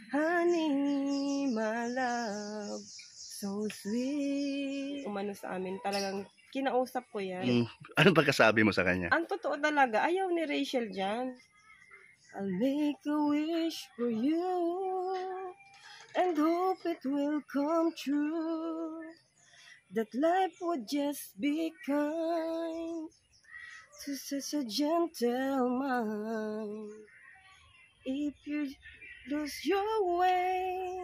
Honey, my love, so sweet. Umano sa amin, talagang kinausap ko yan. Anong pagkasabi mo sa kanya? Ang totoo talaga, ayaw ni Rachel dyan. I'll make a wish for you and hope it will come true, that life would just be kind to such a gentleman. If you lose your way,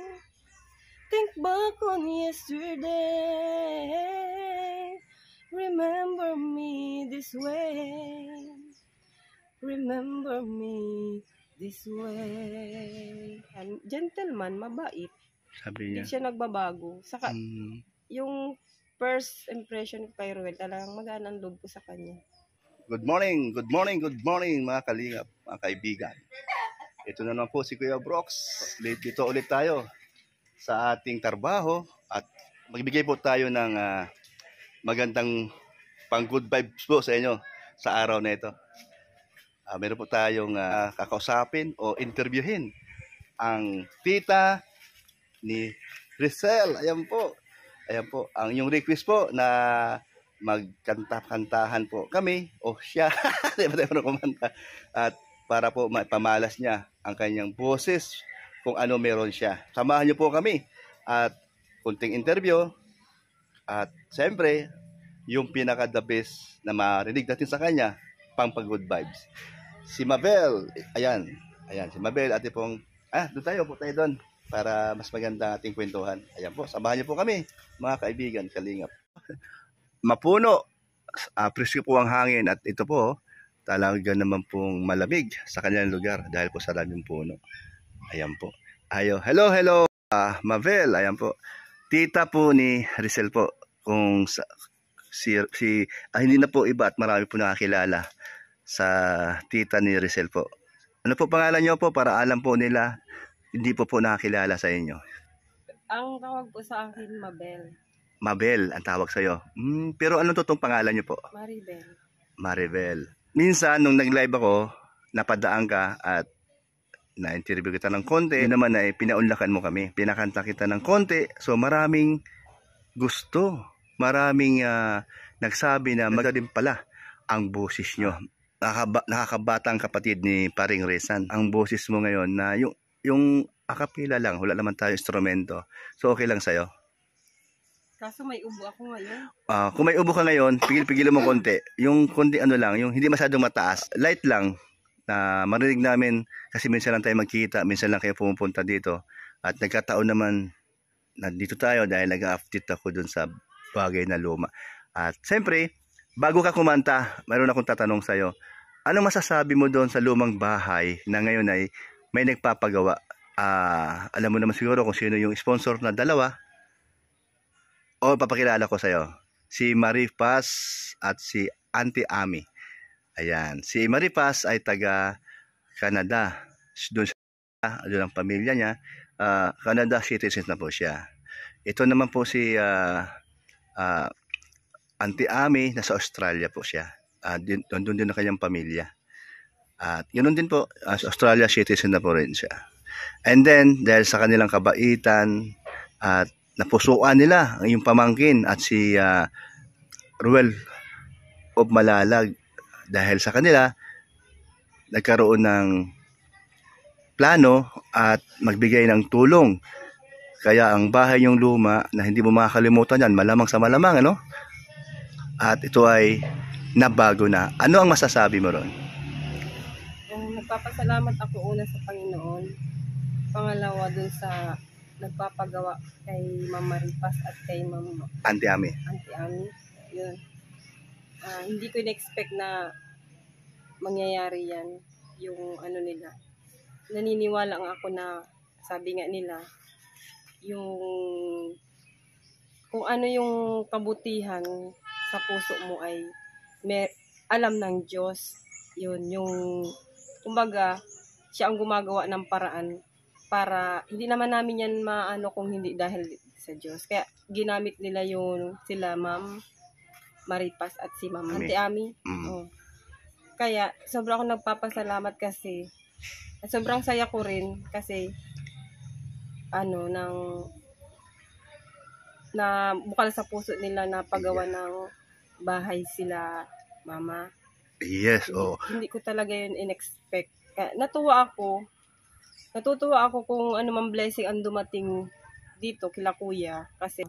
think back on yesterday. Remember me this way. Remember me this way. Gentleman, mabait. Sabi niya. Hindi siya nagbabago. Saka, yung first impression ko kay Ruel, talagang magaan ang loob ko sa kanya. Good morning mga kalingap, mga kaibigan. Ito na naman po si Kuya Brox. Dito ulit tayo sa ating trabaho at magbigay po tayo ng magandang pang good vibes po sa inyo sa araw na ito. Meron po tayong kakausapin o interviewin ang tita ni Rizal. Ayan po. Ang yung request po na magkanta-kantahan po kami o siya. Di ba tayo kumanta? At para po mapamalas niya ang kanyang boses kung ano meron siya. Samahan niyo po kami at kunting interview at siyempre yung pinaka-the best na marinig natin sa kanya pang pag-good vibes. Si Mabel, ayan si Mabel, ate pong, doon tayo para mas maganda ating kwentuhan. Ayan po, samahan niyo po kami, mga kaibigan, kalingap. Mapuno, presko po ang hangin at ito po, talaga naman pong malamig sa kanilang lugar dahil po sa daming puno. Ayan po. Hello, Mabel, ayan po. Tita po ni Rizal po, kung hindi na po iba at marami po nakakilala sa tita ni Rizal po. Ano po pangalan niyo po para alam po nila hindi po nakakilala sa inyo? Ang tawag po sa akin, Mabel. Mabel ang tawag sa iyo. Pero ano totoong pangalan niyo po? Maribel. Minsan nung nag-live ako, napadaan ka at na-interview kita ng konti. Yun naman ay pinaunlakan mo kami. Pinakanta kita ng konti. So maraming gusto. Maraming nagsabi na magaling pala ang boses nyo. Nakakabatang kapatid ni Paring Rezan. Ang boses mo ngayon na yung akapila lang. Wala naman tayo instrumento. So okay lang sa'yo. Kaso may ubo ako ngayon. Kung may ubo ka ngayon, pigil-pigil mo konti. Yung konti yung hindi masyadong mataas. Light lang na marinig namin kasi minsan lang tayo magkita. Minsan lang kayo pumupunta dito. At nagkataon naman na dito tayo dahil nag-update ako dun sa bagay na luma. At siyempre, bago ka kumanta, mayroon akong tatanong sa'yo. Ano masasabi mo doon sa lumang bahay na ngayon ay may nagpapagawa? Alam mo naman siguro kung sino yung sponsor na dalawa. O papakilala ko sa'yo. Si Marie Paz at si Auntie Ami. Ayan. Si Marie Paz ay taga Canada. Doon ang pamilya niya. Canada citizen na po siya. Ito naman po si Auntie Ami, nasa Australia po siya. Doon din ang kanyang pamilya. At yun din po, sa Australia citizen na po rin siya. And then, dahil sa kanilang kabaitan at napusuan nila yung pamangkin at si Ruel of Malalag, dahil sa kanila nagkaroon ng plano at magbigay ng tulong. Kaya ang bahay yung luma na hindi mo makakalimutan yan, malamang sa malamang, ano? At ito ay nabago na. Ano ang masasabi mo ron? Nagpapasalamat ako una sa Panginoon. Pangalawa dun sa nagpapagawa kay Ma'am Maripas at kay Ma'am Auntie Ami. Yun. Hindi ko in-expect na mangyayari yan. Yung ano nila. Naniniwala nga ako na sabi nga nila yung kung ano yung kabutihan sa puso mo ay alam ng Diyos. Yun, yung kumbaga siya ang gumagawa ng paraan para hindi naman namin yan maano kung hindi dahil sa Diyos. Kaya ginamit nila yung sila Ma'am Maripas at si Ma'am Auntie Ami. Kaya sobrang ako nagpapasalamat kasi sobrang saya ko rin kasi ano ng na bukal sa puso nila na paggawa ng bahay sila mama. Yes, Hindi, oo. hindi ko talaga yun in-expect. Kaya natutuwa ako kung ano mang blessing ang dumating dito kila kuya kasi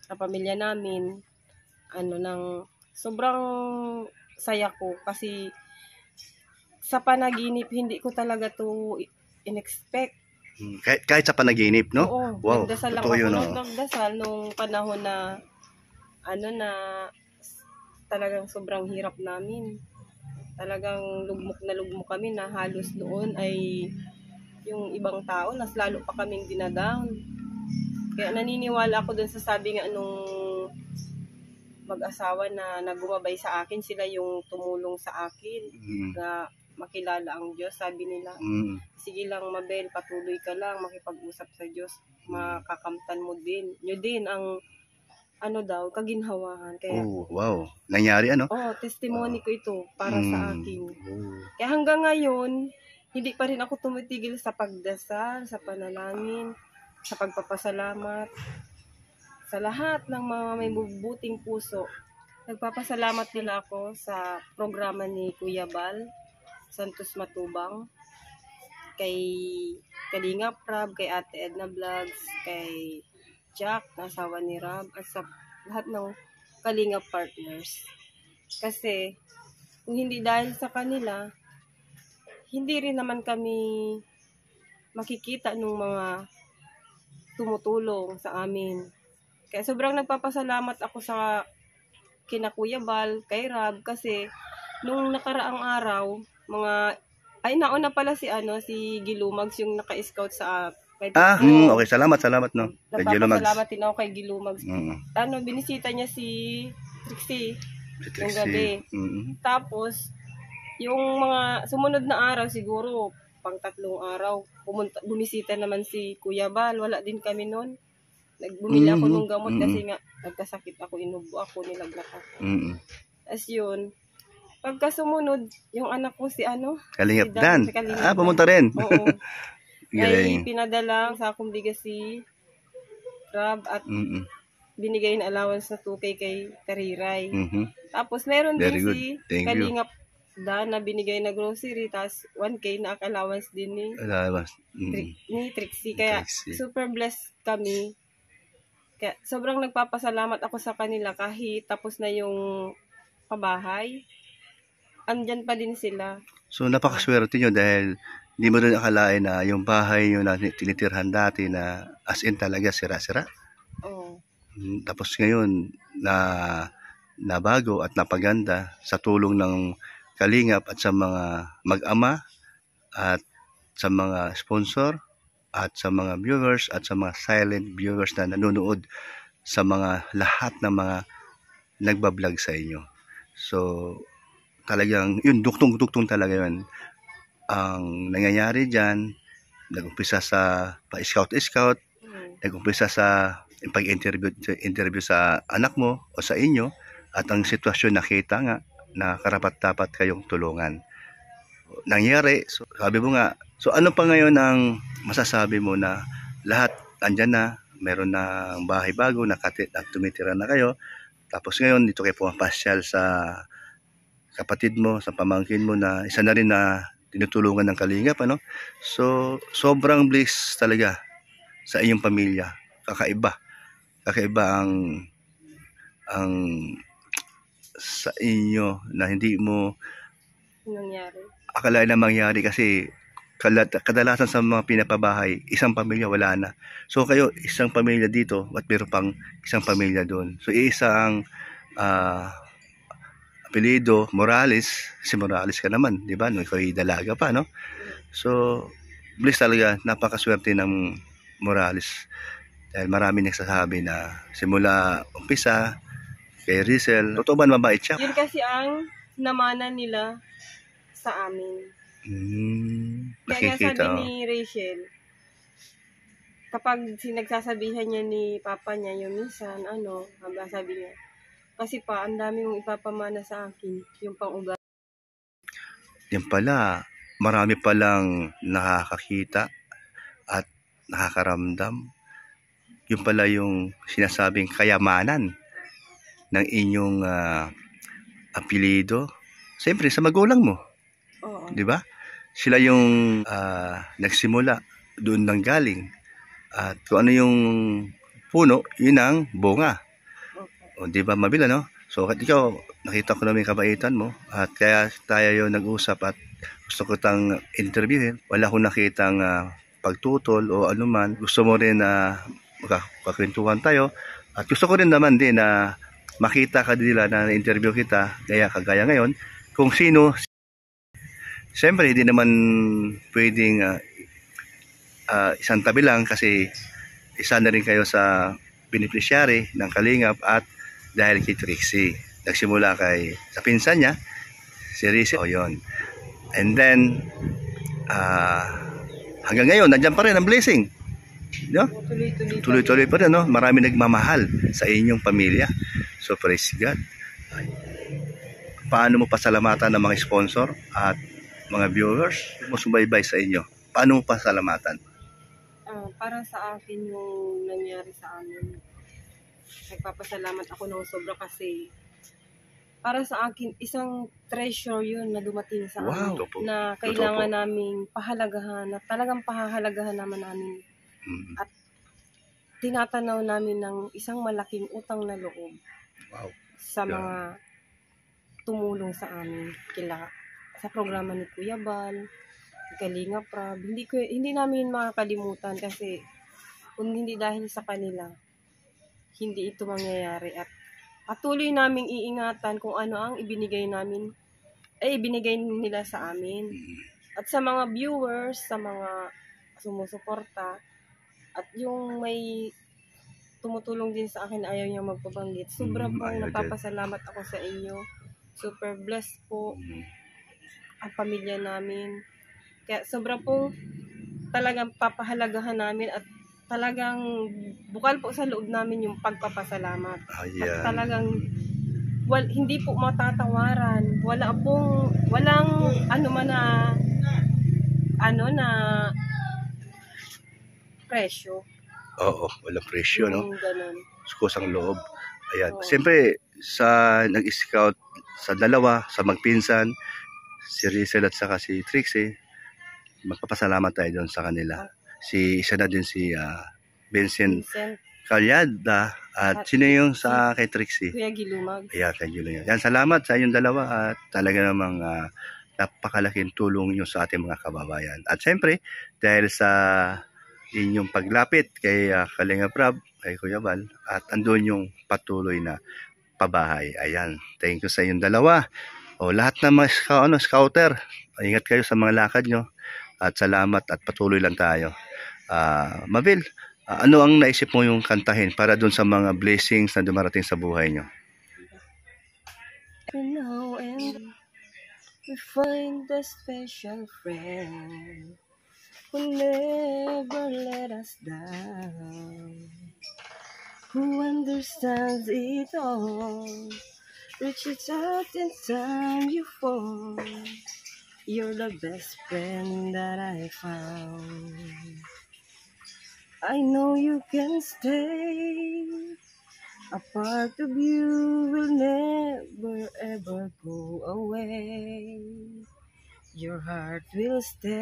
sa pamilya namin sobrang saya ko kasi sa panaginip hindi ko talaga to in-expect. Kahit sa panaginip, no? Oo, Wow, nagdasal lang totoo ako yun, nung oo. nagdasal nung panahon na na talagang sobrang hirap namin. Talagang lugmok kami na halos noon ay yung ibang tao nas lalo pa kaming dinadown. Kaya naniniwala ako dun sa sabi nga nung mag-asawa na nagumabay sa akin, sila yung tumulong sa akin na makilala ang Diyos. Sabi nila, sige lang Mabel, patuloy ka lang, makipag-usap sa Diyos, makakamtan mo din. Yun din ang kaginhawahan. Kaya, Oh, wow. Nangyari ano? testimony ko ito para sa akin. Kaya hanggang ngayon, hindi pa rin ako tumitigil sa pagdasal, sa panalangin, sa pagpapasalamat, sa lahat ng mga may bubuting puso. Nagpapasalamat din ako sa programa ni Kuya Bal Santos Matubang, kay Kalingap Rab, kay Ate Edna Vlogs, kay Jack, na asawa ni Rab, at sa lahat ng Kalingap partners. Kasi, kung hindi dahil sa kanila, hindi rin naman kami makikita ng mga tumutulong sa amin. Kaya sobrang nagpapasalamat ako sa kina Kuya Bal, kay Rab, kasi nung nakaraang araw, nauna pala si Gilumags yung naka-scout sa kay Okay, salamat no. Kay Gilumags. Nagpapasalamat din ako kay Gilumags. Binisita niya si Trixie yung gabi. Tapos, yung mga sumunod na araw siguro, pang 3 araw, bumisita naman si Kuya Bal, wala din kami noon. Bumili ako ng gamot kasi nga nagkasakit ako, inubo ako, nilagnak ako. As yun, pagka sumunod, yung anak ko si Kalingap si Dan. si Kalingap Pumunta rin. Oo. Ay Galing. pinadala sa akong bigas si Rab at binigay na allowance na 2K kay Kariray. Tapos meron Very din good. si Thank you. Kalingap Dan na binigay na grocery, tas 1K na allowance din ni Trixie. Kaya Trixie. super blessed kami. Kaya sobrang nagpapasalamat ako sa kanila kahit tapos na yung pabahay. Andyan pa din sila. So napakaswerte nyo dahil hindi mo rin akalain na yung bahay nyo na tinitirhan dati na as in talaga sira-sira. Oo. Tapos ngayon na nabago at napaganda sa tulong ng Kalingap at sa mga mag-ama at sa mga sponsor at sa mga viewers at sa mga silent viewers na nanonood sa mga lahat ng mga nagbablog sa inyo. So talagang yun, duktong-duktong talaga yun. Ang nangyayari dyan, nag-umpisa sa pa-scout, nag-umpisa sa pag-interview sa anak mo o sa inyo, at ang sitwasyon nakita nga na karapat-dapat kayong tulungan. Nangyari, so sabi mo nga, so ano pa ngayon ang masasabi mo na lahat andyan na, meron na bahay bago, at tumitira na kayo, tapos ngayon dito kayo pumapasyal sa kapatid mo, sa pamangkin mo na isa na rin na tinutulungan ng Kalingap, So, sobrang bliss talaga sa iyong pamilya. Kakaiba ang sa inyo na hindi mo akalain na mangyari kasi kadalasan sa mga pinapabahay, isang pamilya wala na. So kayo, isang pamilya dito at meron pang isang pamilya doon. So isa ang apelido Morales. Si Morales ka naman, di ba? Nung ikaw ay dalaga pa, no? So, bliss talaga, napakaswerte ng Morales. Dahil marami nagsasabi na simula umpisa kay Rizel, totoo ba mabait siya? Yun kasi ang namana nila sa amin. Kaya sabi ni Rachel, kapag sinagsasabihan niya ni Papa niya, yung minsan, sabi niya, kasi pa, ang dami mong ipapamana sa akin, yung pang-ugali. Yan pala, marami palang nakakakita at nakakaramdam. Yung pala yung sinasabing kayamanan ng inyong apelyido. Siyempre, sa magulang mo. Oo. Di ba? Sila yung nagsimula, doon nang galing. At kung ano yung puno, yun ang bunga. Okay. O, di ba mabila, no? So, at ikaw, nakita ko naman yung kabaitan mo. At kaya tayo yung nag-usap at gusto ko tang interviewin. Wala akong nakitang pagtutol o anuman. Gusto mo rin na magkakwentuhan tayo. At gusto ko rin naman din na makita ka nila na interview kita. Kagaya ngayon. Kung sino, siyempre hindi naman pwedeng isang tabi lang kasi isa na rin kayo sa beneficiary ng Kalingap at dahil kay Trixie. Nagsimula sa pinsan niya, si Rize. O yun. And then, hanggang ngayon, nandiyan pa rin ang blessing. No? Tuloy-tuloy pa rin, no? Marami nagmamahal sa inyong pamilya. So, praise God. Paano mo pasalamatan ng mga sponsor at mga viewers mo subaybay sa inyo? Paano mo pasalamatan? Para sa akin yung nangyari sa amin, nagpapasalamat ako ng sobra kasi para sa akin isang treasure yun na dumating sa amin na kailangan naming pahalagahan, na talagang pahahalagahan naman namin at tinatanaw namin ng isang malaking utang na loob sa mga tumulong sa amin sa programa ni Kuya Bal, Kalingap Rab. Hindi namin makakalimutan kasi kung hindi dahil sa kanila, hindi ito mangyayari at patuloy naming iingatan kung ano ang ibinigay nila sa amin. At sa mga viewers, sa mga sumusuporta, at yung may tumutulong din sa akin, ayaw niya magpabanggit. Sobrang napapasalamat ako sa inyo. Super blessed po ang pamilya namin. Kaya sobrang po talagang papahalagahan namin at talagang bukal po sa loob namin yung pagpapasalamat. At talagang hindi po matatawaran. Walang presyo. Oo, walang presyo, no? Ganun. Kusang loob. Ayan. Siyempre, sa nag-scout sa dalawa, sa magpinsan, si Rizel at saka si Trixie, magpapasalamat tayo doon sa kanila. Isa na din si Vincent Calyada at sino yung sa kay Trixie? Kuya Gilumag. Ayan, kay Gilumag. Yan, salamat sa inyong dalawa at talaga namang napakalaking tulong nyo sa ating mga kababayan. At siyempre, dahil sa inyong paglapit kay Kalingap Rab, kay Kuya Bal, at andun yung patuloy na pabahay. Ayan, thank you sa inyong dalawa. O lahat ng mga scouter, ingat kayo sa mga lakad nyo. At salamat at patuloy lang tayo. Mabel, ano ang naisip mo yung kantahin para dun sa mga blessings na dumarating sa buhay nyo? Now and we find a special friend who never let us down, who understands it all, reaches out in time you fall. You're the best friend that I found. I know you can stay. A part of you will never ever go away. Your heart will stay.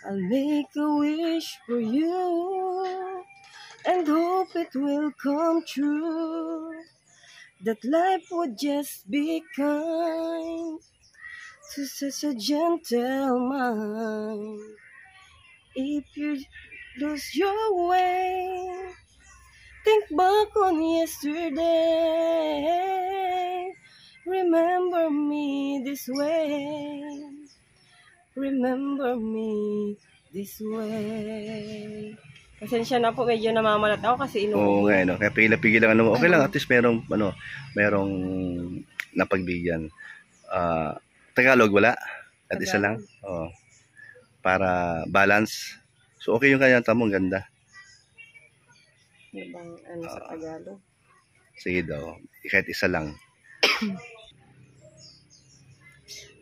I'll make a wish for you and hope it will come true. That life would just be kind to such a gentleman. If you lose your way, think back on yesterday. Remember me this way. Remember me this way. Pasensya na po, medyo namamalat ako kasi Oo nga, no? Kaya pigil lang, okay lang, at least merong napagbigyan. Tagalog wala? At isa lang? Oo. Para balance. So okay yung kanya tamong ganda. Ano sa Tagalog? Sige daw, kahit isa lang.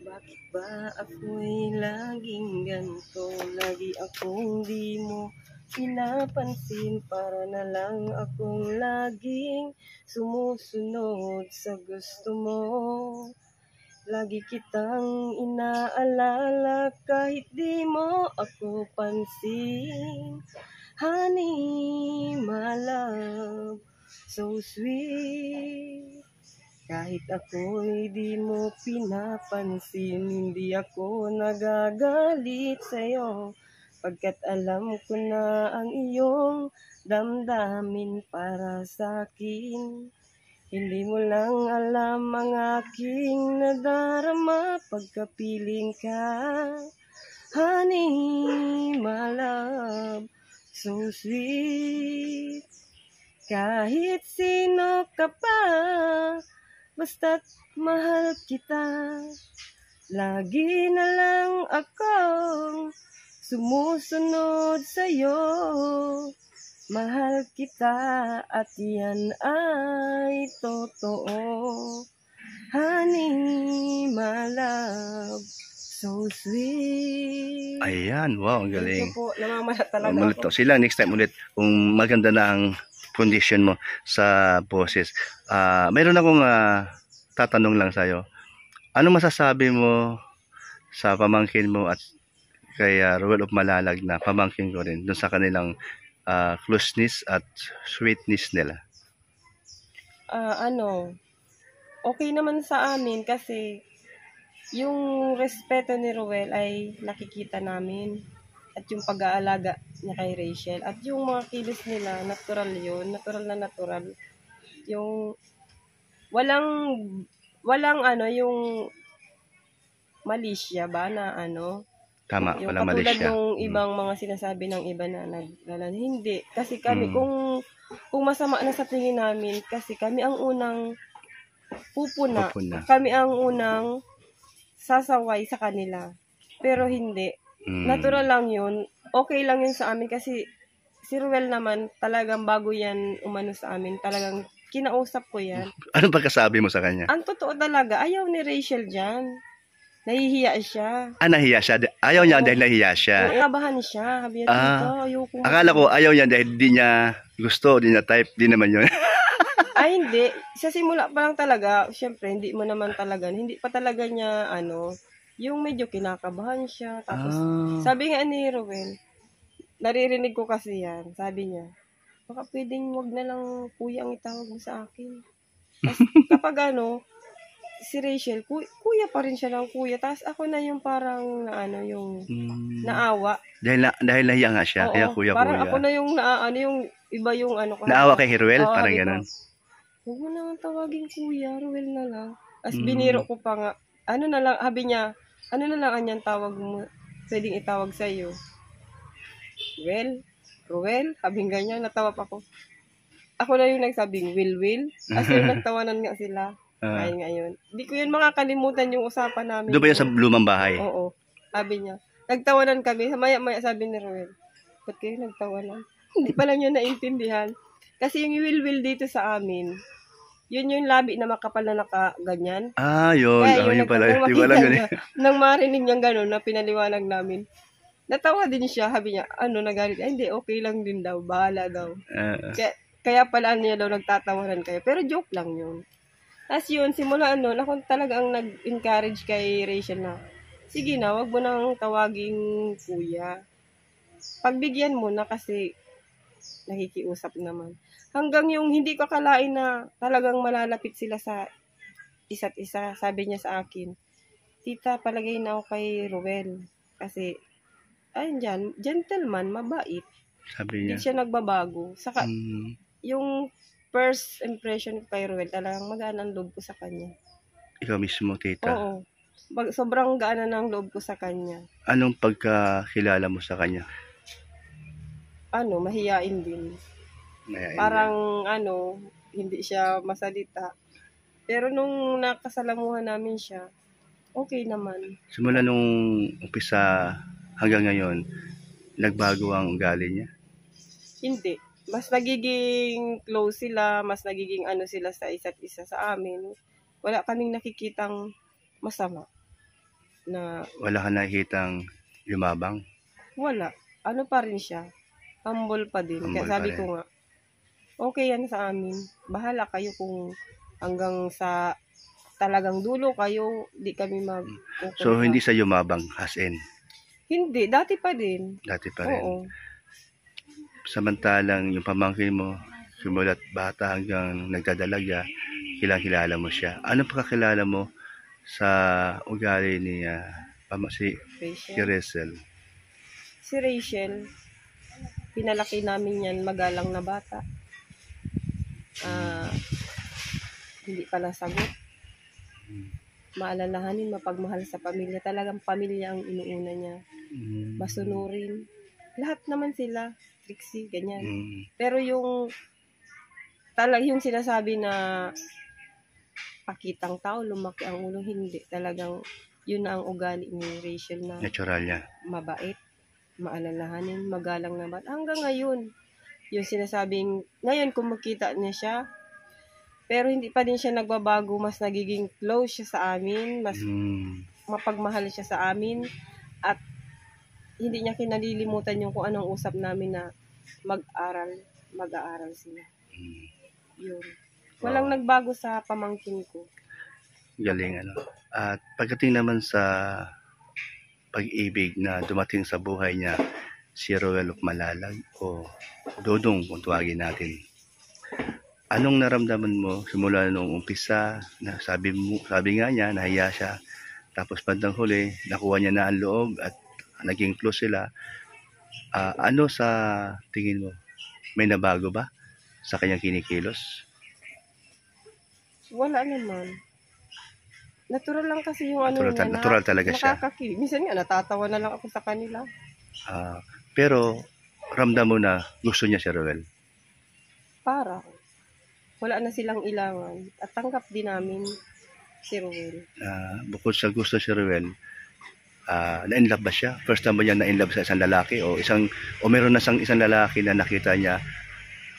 Bakit ba ba ako'y laging ganito? Lagi akong di mo pinapansin, para na lang akong laging sumusunod sa gusto mo. Lagi kitang inaalala kahit di mo ako pansin. Honey, my love, so sweet. Kahit ako'y di mo pinapansin, hindi ako nagagalit sa'yo, pagkat alam ko na ang iyong damdamin para sa'kin. Hindi mo lang alam ang aking nadarama pagkapiling ka. Honey, my love, so sweet. Kahit sino ka pa, basta't mahal kita. Lagi na lang akong sumusunod sa'yo. Mahal kita at yan ay totoo. Honey, my love, so sweet. Ayan, wow, ang galing. Ito po, namamala talaga Malito ako. sila next time ulit kung maganda na ang condition mo sa boses. Mayroon akong tatanong lang sa'yo. Ano masasabi mo sa pamangkin mo at kay Ruel of Malalag na pamangkin ko rin dun sa kanilang closeness at sweetness nila? Okay naman sa amin kasi yung respeto ni Ruel ay nakikita namin, at yung pag-aalaga niya kay Rachel, at yung mga kilos nila, natural yun, natural na natural. Yung walang yung malisya ba na Tama, yung wala mali katulad siya. ng ibang mga sinasabi ng iba na naglalan. Hindi. Kasi kami, Mm. kung masama na sa tingin namin, kasi kami ang unang pupuna. Pupuna. Kami ang unang sasaway sa kanila. Pero hindi. Natural lang yun. Okay lang yun sa amin kasi si Ruel naman, talagang bago yan umano sa amin. Talagang kinausap ko yan. Ano pagkasabi mo sa kanya? Ang totoo talaga, ayaw ni Rachel dyan. Nahihiya siya. Nahiya siya. Ayaw niya dahil nahiya siya. Nabahan siya. Sabi niya, dito, ayoko. Akala ko ayaw niya dahil di niya gusto, di niya type, di naman yun. Ay, hindi. Sa simula pa lang talaga, syempre, hindi mo naman talaga, hindi pa talaga niya, yung medyo kinakabahan siya. Tapos, sabi nga ni Ruel, naririnig ko kasi yan, sabi niya, baka pwedeng wag na lang kuya ang itawag mo sa akin. Tapos, kapag si Rachel, kuya pa rin siya ng kuya. Tapos ako na yung parang, yung naawa. Dahil nahiya nga siya, Oo, kaya kuya. Parang ako na yung yung iba yung Naawa kay Ruel, Oo, parang di ba? ganun. Huwag mo na tawagin kuya, Ruel na lang. Tapos biniro ko pa nga, na lang, sabi niya, na lang anyang tawag mo, pwedeng itawag sa'yo. Ruel, sabi ganyan, natawa pa ko. Ako na yung nagsabing, Will. Kasi nagtawanan nga sila. Ay ngayon. Hindi ko yun makakalimutan yung usapan namin. Doon ba yun sa lumang bahay? Oo. Sabi niya. Nagtawanan kami. Maya sabi ni Ruel, ba't kayo nagtawanan? Hindi pa lang yun naintindihan. Kasi yung Will dito sa amin, yun yung labi na makapal na nakaganyan. Yun. Yun pala. Di ko alam yun. Nang marinig niyang gano'n na pinaliwanag namin, natawa din siya. Sabi niya, nagalit? Ay, hindi, okay lang din daw. Bahala daw. Kaya pala niya daw nagtatawanan kayo. Pero joke lang yun. Tapos yun, simula ako talaga ang nag-encourage kay Rachel na, sige na, wag mo nang tawaging kuya. Pagbigyan mo na kasi nakikiusap naman. Hanggang yung hindi ko akalain na talagang malalapit sila sa isa't isa. Sabi niya sa akin, tita, palagay na ako kay Ruel. Kasi, ayun gentleman, mabait. Sabi niya. Hindi siya nagbabago. Saka, yung first impression ko kay Ruel, talagang magaan ang loob ko sa kanya. Ikaw mismo, tita? Oo. Sobrang gaan ng loob ko sa kanya. Anong pagkakilala mo sa kanya? Mahiyain din. Parang, hindi siya masalita. Pero nung nakasalamuhan namin siya, okay naman. Simula nung umpisa hanggang ngayon, nagbago ang ugali niya? Hindi. Mas nagiging close sila, mas nagiging sila sa isa't isa sa amin. Wala kaming nakikitang masama. na Wala ka nakikitang yumabang. wala. Ano pa rin siya, humble pa din. Humble Kaya sabi pa rin. ko nga, okay yan sa amin. Bahala kayo kung hanggang sa talagang dulo kayo, di kami So, hindi sa yumabang as in. Hindi, dati pa din. Dati pa rin. Oo. Samantalang yung pamangkin mo, simulat bata hanggang nagdadalaga, kilala mo siya. Ano pagkakilala mo sa ugali ni si Rachel. Rachel? Si Rachel, pinalaki namin yan magalang na bata. Hindi pala sagot. Maalalahanin, mapagmahal sa pamilya. Talagang pamilya ang inuuna niya. Masunurin. Lahat naman sila. Trixie, ganyan. Pero yung sinasabi na pakitang tao, lumaki ang ulo, hindi. Talagang yun na ang ugali ni Rachel na Natural niya. mabait, maalalahanin, magalang na bata. Hanggang ngayon, yung sinasabing, ngayon kumukita niya siya, pero hindi pa din siya nagbabago, mas nagiging close siya sa amin, mas mapagmahal siya sa amin, at hindi niya kinalilimutan yung kung anong usap namin na mag-aaral sila. Yun. Walang nagbago sa pamangkin ko. Galing ano. At pagdating naman sa pag-ibig na dumating sa buhay niya, si Roel of Malalag o Dodong kung tuwagin natin. Anong naramdaman mo simula nung umpisa na sabi nga niya, nahiya siya. Tapos bandang huli, nakuha niya na ang loob at naging close sila. Ano sa tingin mo? May nabago ba sa kanyang kinikilos? Wala naman. Natural lang kasi yung ano niya. Natural talaga siya. Minsan nga, natatawa na lang ako sa kanila. Pero ramdam mo na gusto niya si Roel? Para. Wala na silang ilangan. At tanggap din namin si Roel. Bukod sa gusto si Roel, na-inlove ba siya? First time ba niya na-inlove sa isang lalaki? O meron na isang lalaki na nakita niya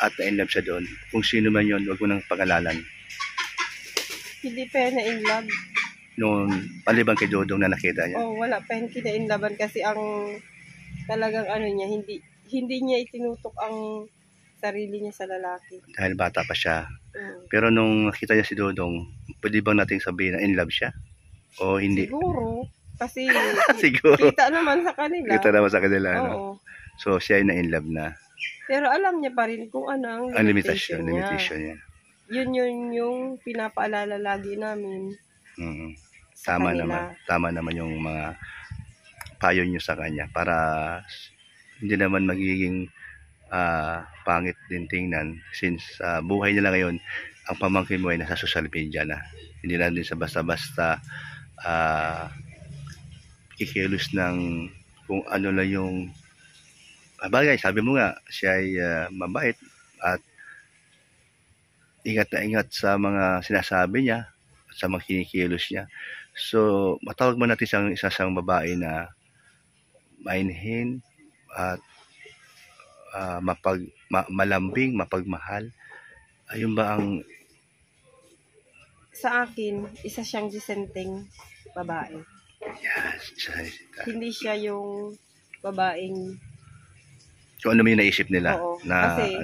at na-inlove siya doon? Kung sino man yun, huwag mo nang pangalalan. Hindi pa yan na-inlove. Noong paliban kay Dodong na nakita niya? Wala pa yan kina-inlovean kasi ang talagang ano niya, hindi niya itinutok ang sarili niya sa lalaki. Dahil bata pa siya. Pero nung nakita niya si Dodong, pwede bang nating sabihin na in love siya? O hindi? Siguro. Kasi Siguro. Kita naman sa kanila. Kita naman sa kanila. Oo. No? So siya ay na in love na. Pero alam niya pa rin kung ano ang limitation niya. Yun yung pinapaalala lagi namin. Tama naman yung mga payo nyo sa kanya para hindi naman magiging pangit din tingnan since buhay nila ngayon ang pamangkin mo ay nasa social media na, hindi na din sa basta-basta kikilos ng kung ano lang yung bagay. Sabi mo nga siya ay mabait at ingat na ingat sa mga sinasabi niya at sa mga kinikilos niya. So matawag mo natin isang babae na mainhin at malambing, mapagmahal. Ayun ba ang sa akin, isa siyang disenteng babae. Yes, hindi siya yung babaeng kung ano yung naisip nila. Oo, na kasi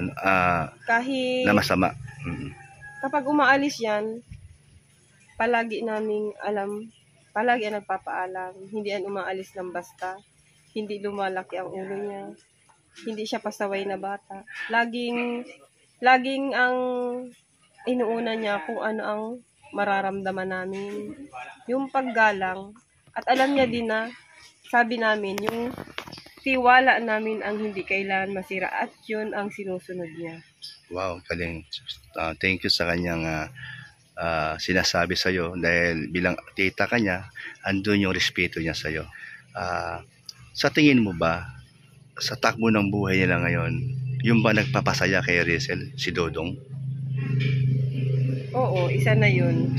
kahit na masama. Kapag umaalis yan, palagi ang nagpapaalam. Hindi yan umaalis ng basta. Hindi lumalaki ang ulo niya. Hindi siya pasaway na bata. Laging ang inuuna niya kung ano ang mararamdaman namin. Yung paggalang. At alam niya din na, sabi namin, yung tiwala namin ang hindi kailangan masira. At yun ang sinusunod niya. Wow, galing. Thank you sa kanyang sinasabi sa'yo dahil bilang tita ka niya, andun yung respeto niya sa'yo. Sa tingin mo ba, sa takbo ng buhay nila ngayon, yung ba nagpapasaya kay Rachel, si Dodong? Oo, isa na yun.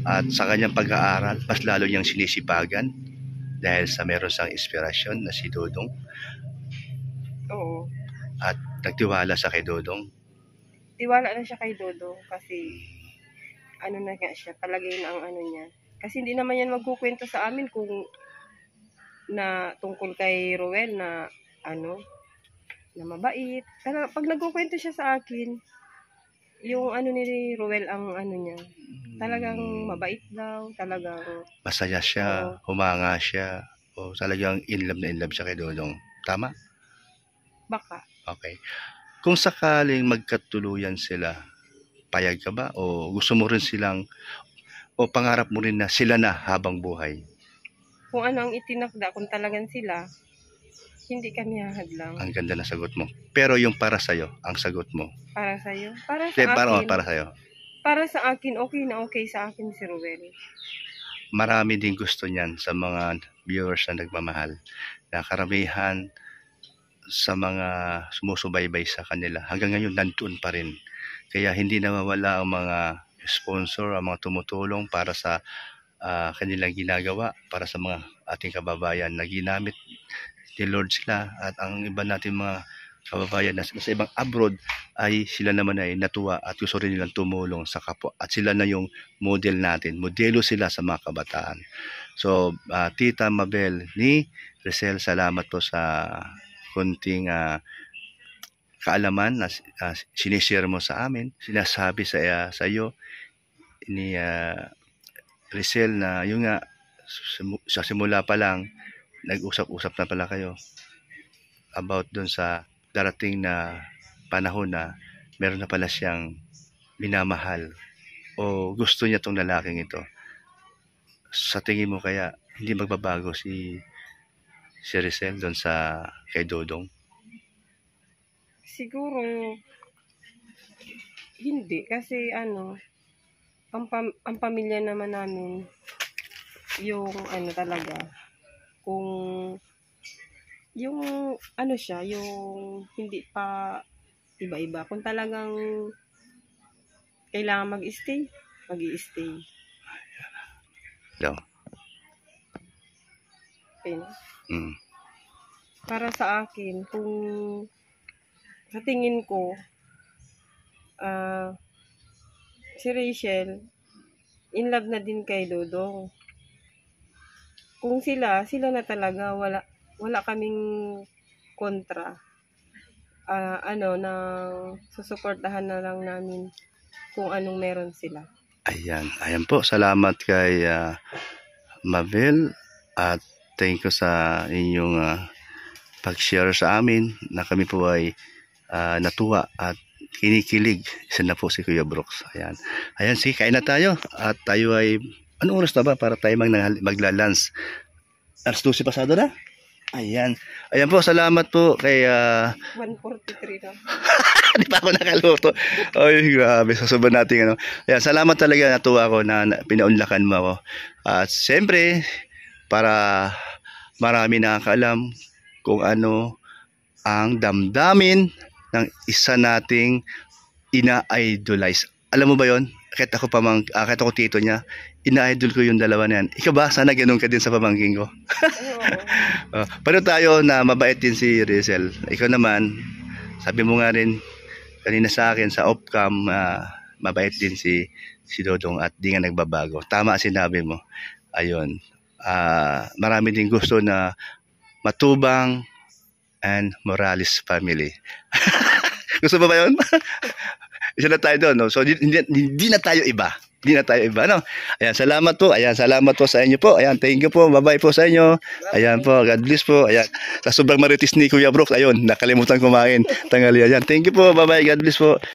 At sa kanyang pag-aaral, mas lalo niyang sinisipagan dahil sa meron siyang inspirasyon na si Dodong. Oo. At nagtiwala sa kay Dodong. Tiwala na siya kay Dodong kasi ano na nga siya, palagay na ang ano niya. Kasi hindi naman yan magkukwento sa amin kung na tungkol kay Ruel na ano, na mabait. Pag nagkukwento siya sa akin, yung ano ni Ruel ang ano niya, talagang mabait daw, talagang Masaya siya, humanga siya, o talagang in love siya kay Dodong. Tama? baka. Okay. Kung sakaling magkatuluyan sila, payag ka ba? O gusto mo rin silang, o pangarap mo rin na sila na habang buhay? Kung ano ang itinakda, kung talagang sila, hindi kami hahadlang. Ang ganda na sagot mo. Pero yung para sa'yo, ang sagot mo. Para sa'yo? Para sa Para, akin. para sa'yo. Para sa akin, okay na okay sa akin si Ruel. Marami din gusto niyan sa mga viewers na nagmamahal. Na karamihan sa mga sumusubaybay sa kanila. Hanggang ngayon, nandun pa rin. Kaya hindi nawawala ang mga sponsor, ang mga tumutulong para sa kanilang ginagawa, para sa mga ating kababayan na ginamit ni Lord sila, at ang iba natin mga kababayan na sa ibang abroad ay sila naman ay natuwa at gusto rin nilang tumulong sa kapwa, at sila na yung model natin, modelo sila sa mga kabataan. So Tita Mabel ni Rizal, salamat po sa konting kaalaman na sinishare mo sa amin, sinasabi sa iyo ni Rizal na yung nga sa simula pa lang nag-usap-usap na pala kayo about dun sa darating na panahon na meron na pala siyang minamahal o gusto niya tong lalaking ito. Sa tingin mo kaya hindi magbabago si Rizal dun sa kay Dodong? Siguro, hindi. Kasi ano, ang pamilya naman namin, yung ano talaga, kung yung ano siya, yung hindi pa iba-iba. Kung talagang kailangan mag-stay, mag-i-stay. Daw. Okay na? Mm. Para sa akin, kung sa tingin ko, si Rachel, in love na din kay Dodong. Kung sila na talaga, wala kaming kontra. Na susuportahan na lang namin kung anong meron sila. Ayan po, salamat kay Mabel, at thank you sa inyong pag-share sa amin na kami po ay natuwa at kinikilig. Isa na po si Kuya Brooks. Ayan, sige, kain na tayo. At tayo ay, anong oras na ba para tayo magla-lunch? Alas 12 pasado na? Ayan po, salamat po kay 1:43 na. Di pa ako nakaluto. Ay, grabe, susuban natin ano. Ayan, salamat talaga, natuwa ako na pinaunlakan mo ako. At siyempre, para marami nakakaalam kung ano ang damdamin ng isa nating ina-idolize. Alam mo ba yon? Kahit ako tito niya, ina-idol ko yung dalawa na yan. Ikaw ba? Sana ganun ka din sa pamangking ko. Pero tayo na mabait din si Rizal. Ikaw naman, sabi mo nga rin kanina sa akin sa off-cam, mabait din si Dodong at di nga nagbabago. Tama sinabi mo. Ayun. Marami din gusto na Matubang and Morales family. Gusto mo ba yun? Isa na tayo doon, no? So hindi na tayo iba. Hindi na tayo iba, no? Ayan, salamat po. Ayan, salamat po sa inyo po. Ayan, thank you po. Bye-bye po sa inyo. Ayan po, God bless po. Ayan, sa sobrang maritis ni Kuya Brooks, ayun, nakalimutan kumain. Tanghali. Ayan, thank you po. Bye-bye, God bless po.